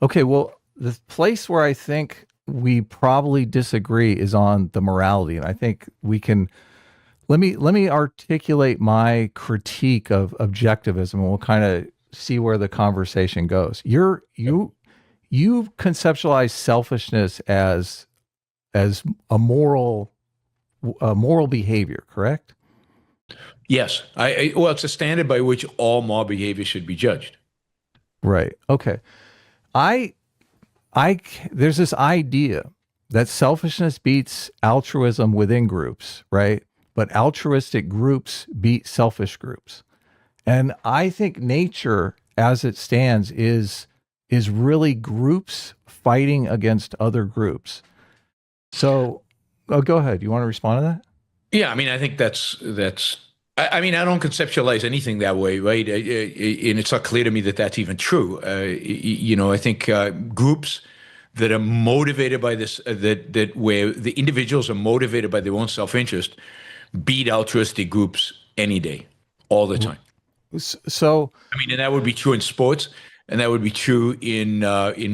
Okay, well, the place where I think we probably disagree is on the morality, and I think we can let me articulate my critique of objectivism, and we'll kind of see where the conversation goes. You conceptualize selfishness as a moral behavior, correct? Yes, well, it's a standard by which all moral behavior should be judged. Right. Okay. I there's this idea that selfishness beats altruism within groups, right? But altruistic groups beat selfish groups. And I think nature as it stands is really groups fighting against other groups. So, go ahead. You want to respond to that? Yeah, I mean, I think that's. I mean, I don't conceptualize anything that way, right? And it's not clear to me that that's even true. I think groups that are motivated by this, that where the individuals are motivated by their own self-interest, beat altruistic groups any day, all the time. So, I mean, and that would be true in sports, and that would be true in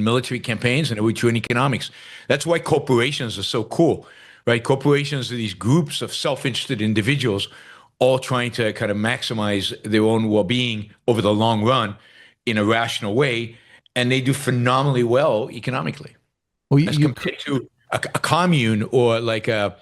military campaigns, and it would be true in economics. That's why corporations are so cool, right? Corporations are these groups of self-interested individuals, all trying to kind of maximize their own well-being over the long run in a rational way, and they do phenomenally well economically, well, as compared to a commune or like a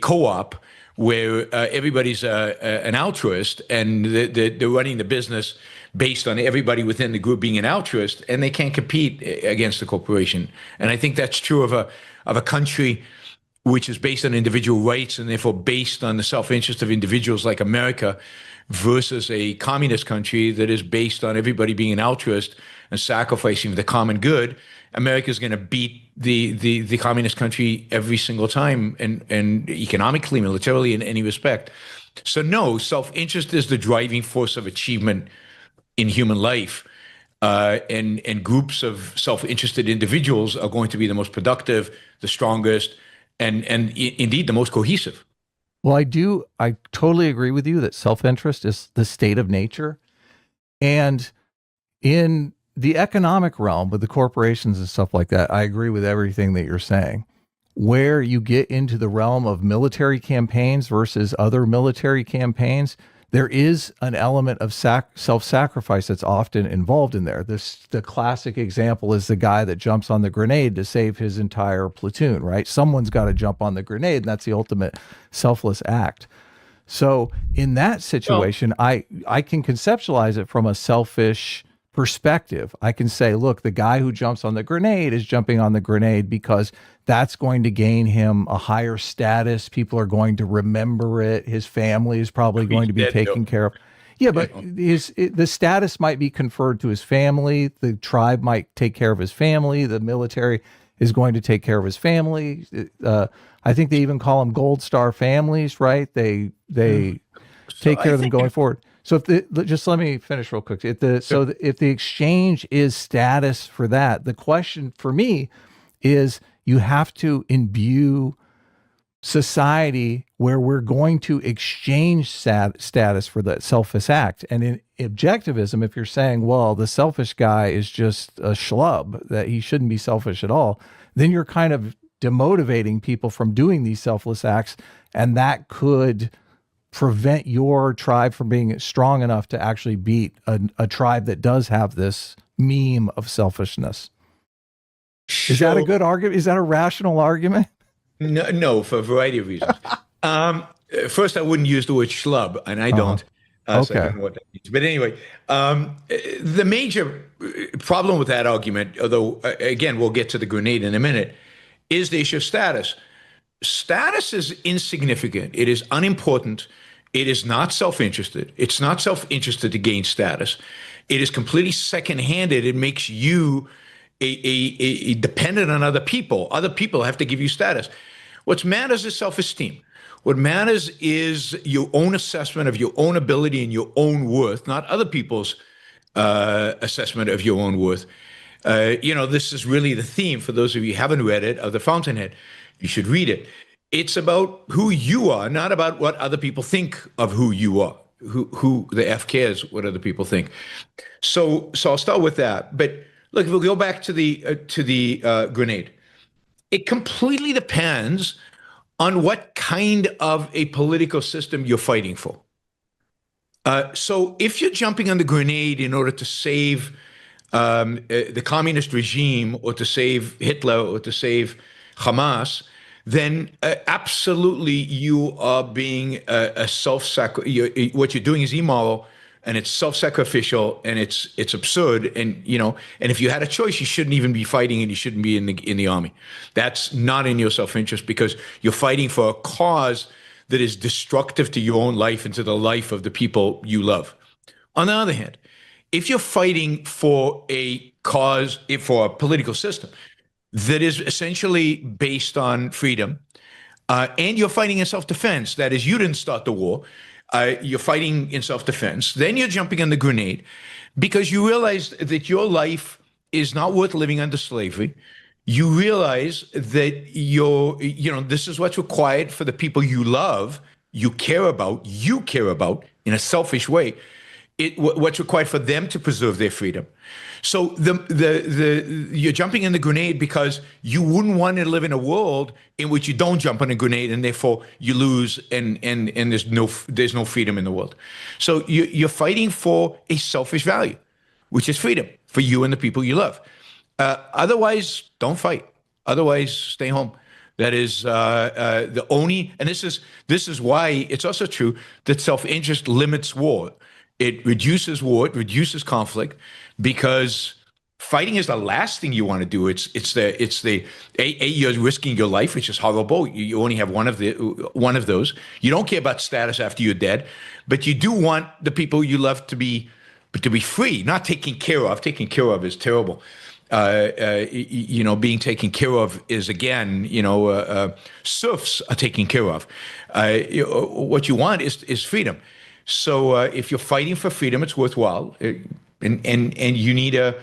co-op where everybody's an altruist and they're running the business based on everybody within the group being an altruist, and they can't compete against the corporation. And I think that's true of a country which is based on individual rights and therefore based on the self-interest of individuals like America versus a communist country that is based on everybody being an altruist and sacrificing for the common good. America is going to beat the communist country every single time, and economically, militarily, in any respect. So no, self-interest is the driving force of achievement in human life. And groups of self-interested individuals are going to be the most productive, the strongest, and indeed the most cohesive. well, I totally agree with you that self-interest is the state of nature. And in the economic realm with the corporations and stuff like that, I agree with everything that you're saying. Where you get into the realm of military campaigns versus other military campaigns, there is an element of self-sacrifice that's often involved in there. The classic example is the guy that jumps on the grenade to save his entire platoon, right? Someone's got to jump on the grenade, and that's the ultimate selfless act. So in that Well, situation, I can conceptualize it from a selfish perspective. I can say, look, the guy who jumps on the grenade is jumping on the grenade because that's going to gain him a higher status. People are going to remember it. His family is probably he's going to be dead though. taken care of. Yeah, You but know. the status might be conferred to his family. The tribe might take care of his family. The military is going to take care of his family. I think they even call them gold star families, right? They So take I care of them think going forward. So just let me finish real quick. If the exchange is status for that, the question for me is you have to imbue society where we're going to exchange status for that selfish act. And in objectivism, if you're saying, well, the selfish guy is just a schlub, that he shouldn't be selfish at all, then you're kind of demotivating people from doing these selfless acts. And that could prevent your tribe from being strong enough to actually beat a tribe that does have this meme of selfishness. Is that a so. good argument? Is that a rational argument? No, no, for a variety of reasons. Um, First, I wouldn't use the word schlub, and I Uh-huh. don't, so I Okay. don't know what that means. But anyway, the major problem with that argument, although again we'll get to the grenade in a minute, is the issue of status. Status is insignificant. It is unimportant. It is not self-interested. It's not self-interested to gain status. It is completely second-handed. It makes you a dependent on other people. Other people have to give you status. What matters is self-esteem. What matters is your own assessment of your own ability and your own worth, not other people's assessment of your own worth. This is really the theme for those of you who haven't read it of The Fountainhead. You should read it. It's about who you are, not about what other people think of who you are. Who the F cares what other people think? So I'll start with that. But Look, we'll go back to the grenade. It completely depends on what kind of a political system you're fighting for. So if you're jumping on the grenade in order to save the communist regime or to save Hitler or to save Hamas, then absolutely you are being a self-sacrifice. What you're doing is immoral, and it's self-sacrificial, and it's absurd. And and if you had a choice, you shouldn't even be fighting, and you shouldn't be in the army. That's not in your self-interest, because you're fighting for a cause that is destructive to your own life and to the life of the people you love. On the other hand, if you're fighting for a cause, for a political system that is essentially based on freedom, and you're fighting in self-defense, that is, you didn't start the war, you're fighting in self-defense, then you're jumping on the grenade because you realize that your life is not worth living under slavery. You realize that this is what's required for the people you love, you care about in a selfish way, what's required for them to preserve their freedom. So you're jumping in the grenade because you wouldn't want to live in a world in which you don't jump on a grenade, and therefore you lose, and there's no freedom in the world. So you're fighting for a selfish value, which is freedom for you and the people you love. Otherwise, don't fight. Otherwise, stay home. That is the only, and this is why it's also true that self-interest limits war. It reduces war, it reduces conflict, because fighting is the last thing you want to do. You're risking your life, which is horrible. You only have one of those. You don't care about status after you're dead, but you do want the people you love to be free, not taken care of. Taken care of is terrible. Being taken care of is, again, serfs are taken care of. What you want is freedom. So if you're fighting for freedom, it's worthwhile, and you need to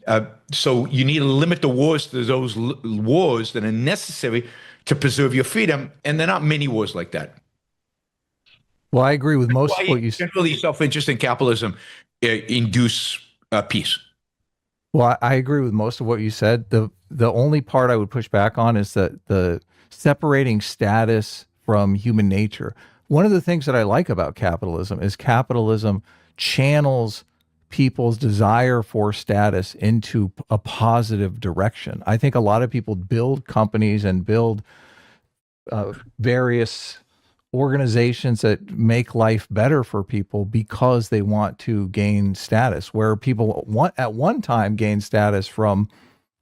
limit the wars to those wars that are necessary to preserve your freedom, and there are not many wars like that. Well, I agree with most of what you said. Generally, self-interest and capitalism induce peace. Well, I agree with most of what you said. The only part I would push back on is that the separating status from human nature. One of the things that I like about capitalism is capitalism channels people's desire for status into a positive direction. I think a lot of people build companies and build various organizations that make life better for people because they want to gain status, where people at one time gained status from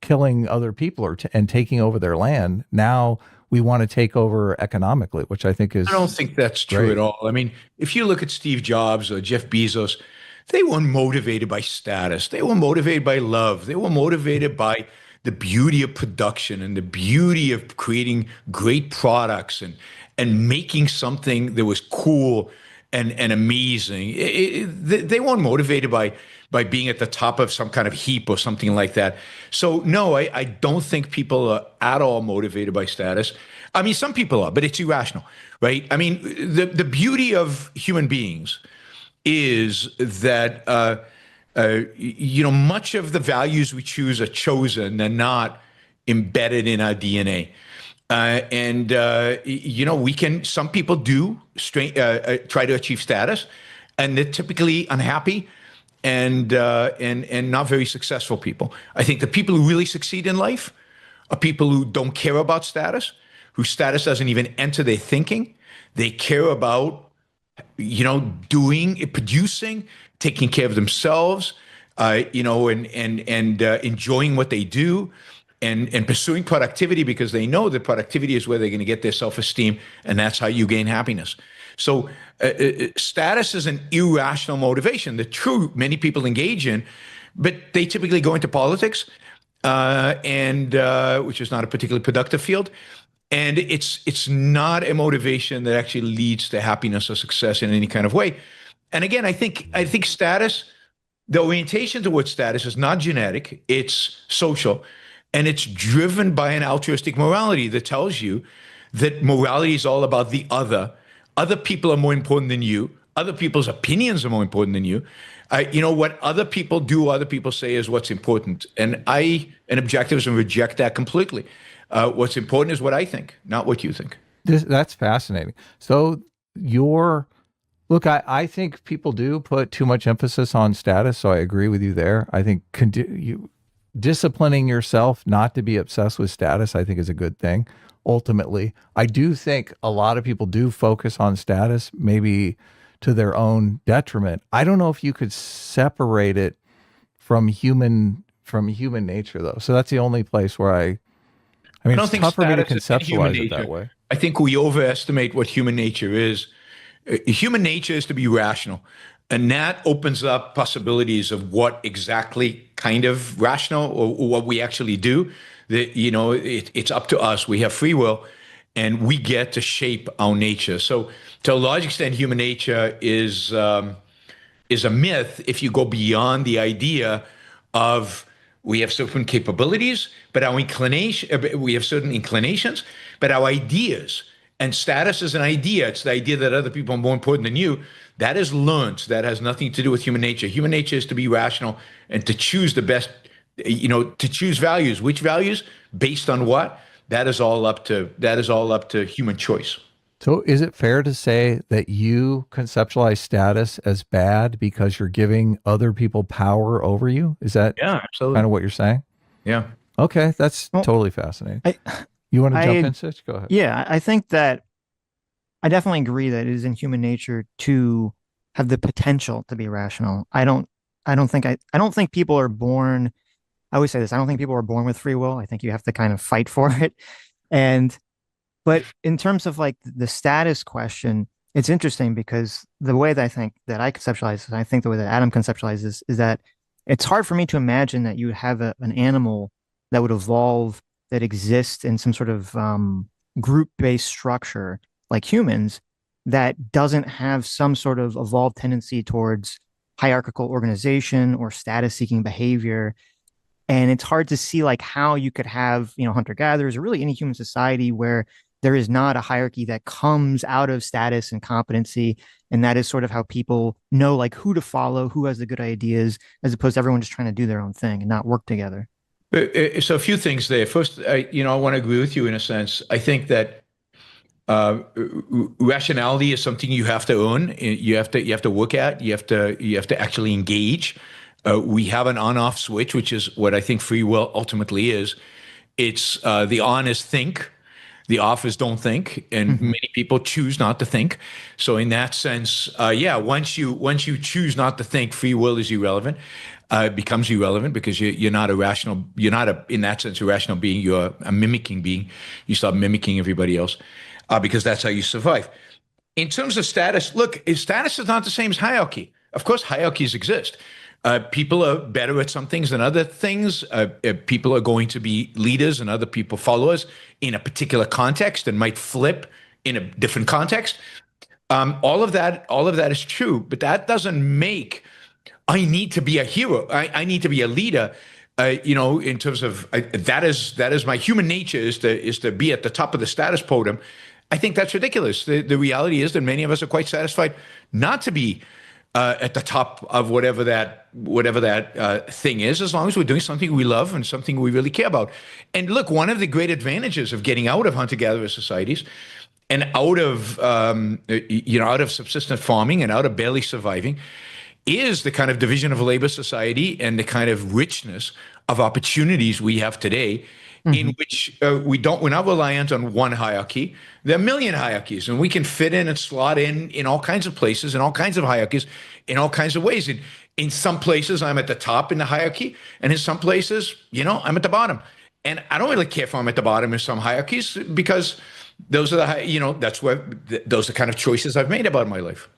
killing other people and taking over their land. Now we want to take over economically, which I think is... I don't think that's true at all. I mean, if you look at Steve Jobs or Jeff Bezos, they weren't motivated by status. They were motivated by love. They were motivated by the beauty of production and the beauty of creating great products and making something that was cool and amazing. They weren't motivated by being at the top of some kind of heap or something like that. So no, I don't think people are at all motivated by status. I mean, some people are, but it's irrational, right? I mean, the beauty of human beings is that much of the values we choose are chosen and not embedded in our DNA. Some people do try to achieve status, and they're typically unhappy and not very successful people. I think the people who really succeed in life are people who don't care about status, whose status doesn't even enter their thinking. They care about, producing, taking care of themselves, and enjoying what they do. And pursuing productivity because they know that productivity is where they're going to get their self-esteem, and that's how you gain happiness. So status is an irrational motivation that many people engage in, but they typically go into politics, which is not a particularly productive field. And it's not a motivation that actually leads to happiness or success in any kind of way. And again, I think status, the orientation towards status is not genetic, it's social. And it's driven by an altruistic morality that tells you that morality is all about the other. Other people are more important than you. Other people's opinions are more important than you. What other people do, other people say is what's important. And an objectivism, reject that completely. What's important is what I think, not what you think. That's fascinating. So your look, I think people do put too much emphasis on status. So I agree with you there. I think disciplining yourself not to be obsessed with status, I think is a good thing. Ultimately, I do think a lot of people do focus on status, maybe to their own detriment. I don't know if you could separate it from human nature though. So that's the only place where I mean, I don't it's think tough for me to status is in human conceptualize it that nature. way. I think we overestimate what human nature is. Human nature is to be rational. And that opens up possibilities of what exactly kind of rational or what we actually do. That, it's up to us. We have free will and we get to shape our nature. So to a large extent, human nature is a myth if you go beyond the idea of we have certain capabilities, but we have certain inclinations, but our ideas and status is an idea. It's the idea that other people are more important than you. That is learned. That has nothing to do with human nature. Human nature is to be rational and to choose the best, to choose values. Which values? Based on what? That is all up to human choice. So is it fair to say that you conceptualize status as bad because you're giving other people power over you? Is that Yeah, kind absolutely. of what you're saying? Yeah. Okay, that's Well, totally fascinating. I, You want to jump I, in, Sitch? Go ahead. yeah, I think that I definitely agree that it is in human nature to have the potential to be rational. I don't think people are born. I always say this. I don't think people are born with free will. I think you have to kind of fight for it. And, but in terms of like the status question, it's interesting because the way that I think that I conceptualize it, I think the way that Adam conceptualizes is that it's hard for me to imagine that you would have an animal that would evolve that exists in some sort of group-based structure like humans that doesn't have some sort of evolved tendency towards hierarchical organization or status-seeking behavior. And it's hard to see like how you could have, hunter-gatherers or really any human society where there is not a hierarchy that comes out of status and competency. And that is sort of how people know like who to follow, who has the good ideas, as opposed to everyone just trying to do their own thing and not work together. So a few things there. First, I want to agree with you in a sense. I think that rationality is something you have to own. You have to work at. You have to actually engage. We have an on-off switch, which is what I think free will ultimately is. It's the on is think, the off is don't think, and many people choose not to think. So in that sense, once you choose not to think, free will is irrelevant. It becomes irrelevant because you're not a rational. You're not in that sense a rational being. You're a mimicking being. You start mimicking everybody else because that's how you survive. In terms of status, look, status is not the same as hierarchy. Of course, hierarchies exist. People are better at some things than other things. People are going to be leaders and other people followers in a particular context and might flip in a different context. All of that is true, but that doesn't make I need to be a hero. I need to be a leader. In terms of that is my human nature is to be at the top of the status podium. I think that's ridiculous. The reality is that many of us are quite satisfied not to be at the top of whatever that thing is, as long as we're doing something we love and something we really care about. And look, one of the great advantages of getting out of hunter-gatherer societies and out of subsistence farming and out of barely surviving is the kind of division of labor society and the kind of richness of opportunities we have today, in which we're not reliant on one hierarchy. There are a million hierarchies, and we can fit in and slot in all kinds of places, in all kinds of hierarchies, in all kinds of ways. In some places, I'm at the top in the hierarchy, and in some places, I'm at the bottom. And I don't really care if I'm at the bottom in some hierarchies because those are those are the kind of choices I've made about my life.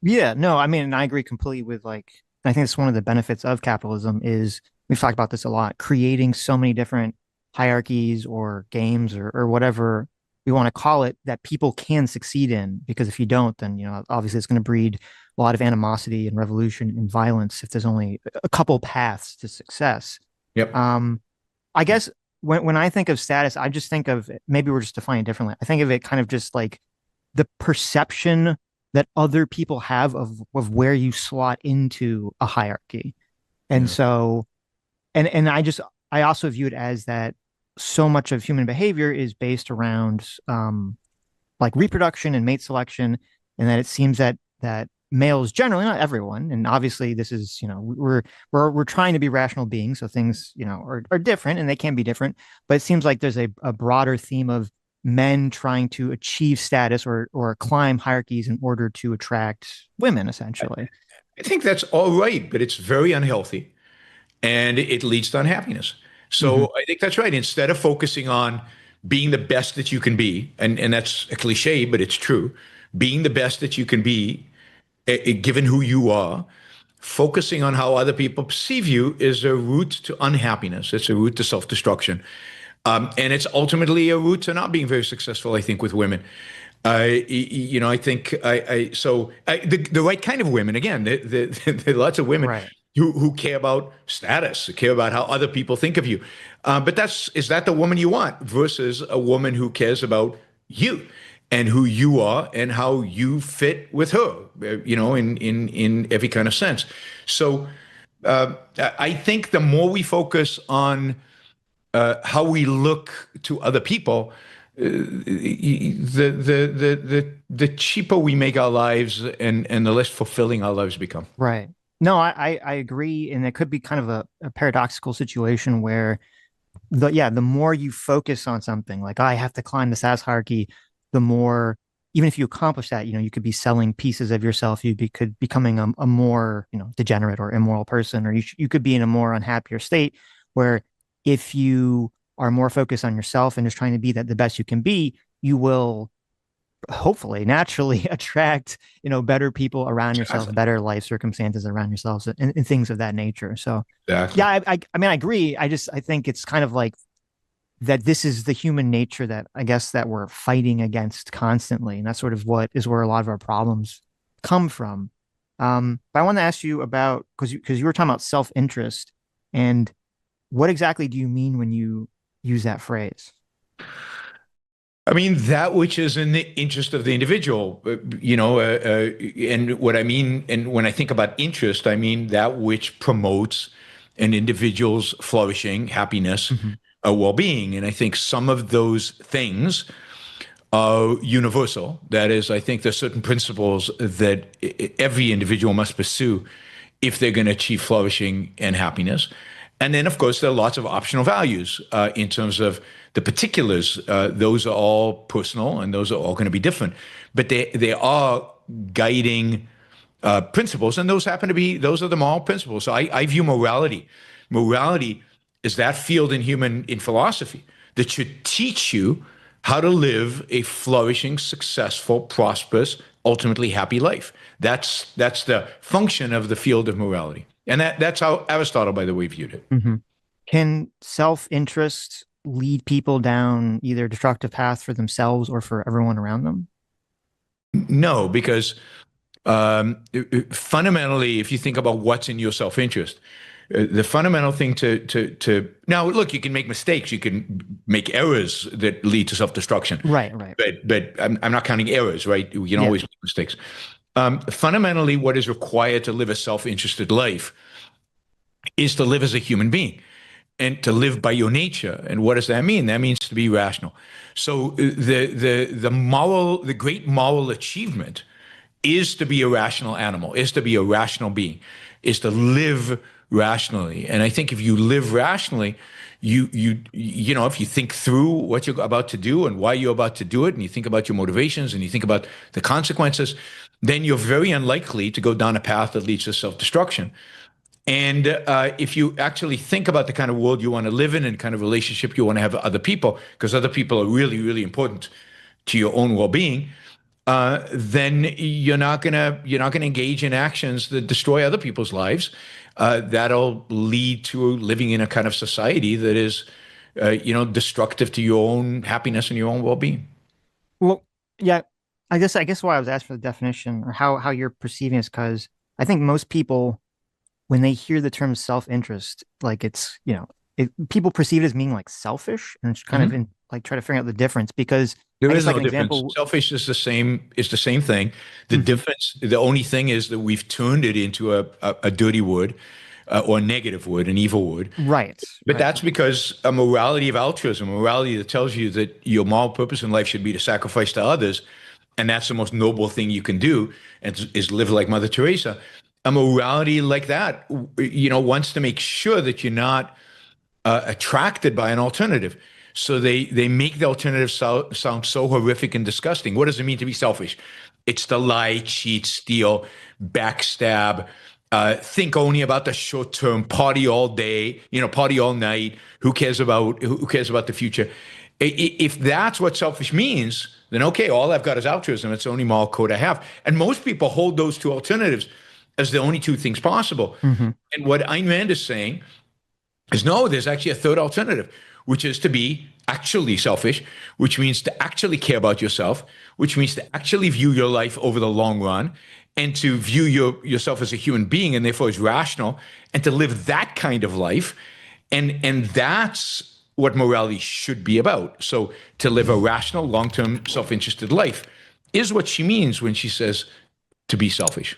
Yeah, no, I mean, and I agree completely with like, I think it's one of the benefits of capitalism is we've talked about this a lot, creating so many different hierarchies or games or whatever we want to call it that people can succeed in. Because if you don't, then, obviously it's going to breed a lot of animosity and revolution and violence if there's only a couple paths to success. Yep. I guess when I think of status, I just think of maybe we're just defining it differently. I think of it kind of just like the perception that other people have of where you slot into a hierarchy. And Yeah. so, and I also view it as that so much of human behavior is based around like reproduction and mate selection, and that it seems that males generally, not everyone, and obviously this is, we're trying to be rational beings, so things, are different and they can be different, but it seems like there's a broader theme of men trying to achieve status or climb hierarchies in order to attract women, essentially. I think that's all right, but it's very unhealthy and it leads to unhappiness. Hmm. So I think that's right. Instead of focusing on being the best that you can be, and that's a cliche, but it's true, being the best that you can be, given who you are, focusing on how other people perceive you is a route to unhappiness. It's a route to self-destruction. And it's ultimately a route to not being very successful, I think, with women. I think the right kind of women, again, there are lots of women Right. who care about status, who care about how other people think of you. But is that the woman you want versus a woman who cares about you and who you are and how you fit with her, in every kind of sense. So I think the more we focus on how we look to other people, the cheaper we make our lives and the less fulfilling our lives become. Right. No, I agree. And it could be kind of a paradoxical situation where the more you focus on something, like I have to climb the SAS hierarchy, the more, even if you accomplish that, you could be selling pieces of yourself. Could becoming a more, degenerate or immoral person, or you could be in a more unhappier state where if you are more focused on yourself and just trying to be the best you can be, you will hopefully naturally attract better people around yourself, Exactly. better life circumstances around yourselves, and things of that nature. So Exactly. yeah, I mean, I agree. I think it's kind of like that this is the human nature that I guess that we're fighting against constantly, and that's sort of what is where a lot of our problems come from. But I want to ask you about, because you were talking about self-interest, and what exactly do you mean when you use that phrase? I mean, that which is in the interest of the individual, and what I mean, and when I think about interest, I mean that which promotes an individual's flourishing, happiness, Hmm. well-being. And I think some of those things are universal. That is, I think there's certain principles that every individual must pursue if they're going to achieve flourishing and happiness. And then, of course, there are lots of optional values in terms of the particulars. Those are all personal, and those are all going to be different. But they are guiding principles, and those are the moral principles. So I view morality. Morality is that field in philosophy that should teach you how to live a flourishing, successful, prosperous, ultimately happy life. That's the function of the field of morality, and that's how Aristotle, by the way, viewed it. Hmm. Can self-interest lead people down either destructive paths for themselves or for everyone around them? No, because fundamentally, if you think about what's in your self-interest, the fundamental thing to now look, you can make mistakes, you can make errors that lead to self-destruction, Right, right. but I'm not counting errors, right? We can Yeah. always make mistakes. Fundamentally, what is required to live a self-interested life is to live as a human being and to live by your nature. And what does that mean? That means to be rational. So the great moral achievement is to be a rational animal, is to be a rational being, is to live rationally. And I think if you live rationally, if you think through what you're about to do and why you're about to do it, and you think about your motivations and you think about the consequences, then you're very unlikely to go down a path that leads to self-destruction. And if you actually think about the kind of world you want to live in and kind of relationship you want to have with other people, because other people are really, really important to your own well-being, then you're not gonna engage in actions that destroy other people's lives. That'll lead to living in a kind of society that is, destructive to your own happiness and your own well-being. Well, yeah, I guess why I was asked for the definition or how you're perceiving is because I think most people, when they hear the term self-interest, like it's, people perceive it as being like selfish, and it's kind of in like try to figure out the difference, because There I is guess like no an difference. example. Selfish is the same. It's the same thing. The difference, the only thing is that we've turned it into a dirty word, or a negative word, an evil word. Right. But Right. that's because a morality of altruism, a morality that tells you that your moral purpose in life should be to sacrifice to others, and that's the most noble thing you can do, and is live like Mother Teresa. A morality like that, wants to make sure that you're not attracted by an alternative. So they make the alternative sound so horrific and disgusting. What does it mean to be selfish? It's to lie, cheat, steal, backstab, think only about the short term, party all day, party all night. Who cares about the future? If that's what selfish means, then okay, all I've got is altruism. It's the only moral code I have. And most people hold those two alternatives as the only two things possible. Mm-hmm. And what Ayn Rand is saying is no, there's actually a third alternative, which is to be actually selfish, which means to actually care about yourself, which means to actually view your life over the long run, and to view yourself as a human being, and therefore as rational, and to live that kind of life. And that's what morality should be about. So to live a rational, long-term, self-interested life is what she means when she says to be selfish.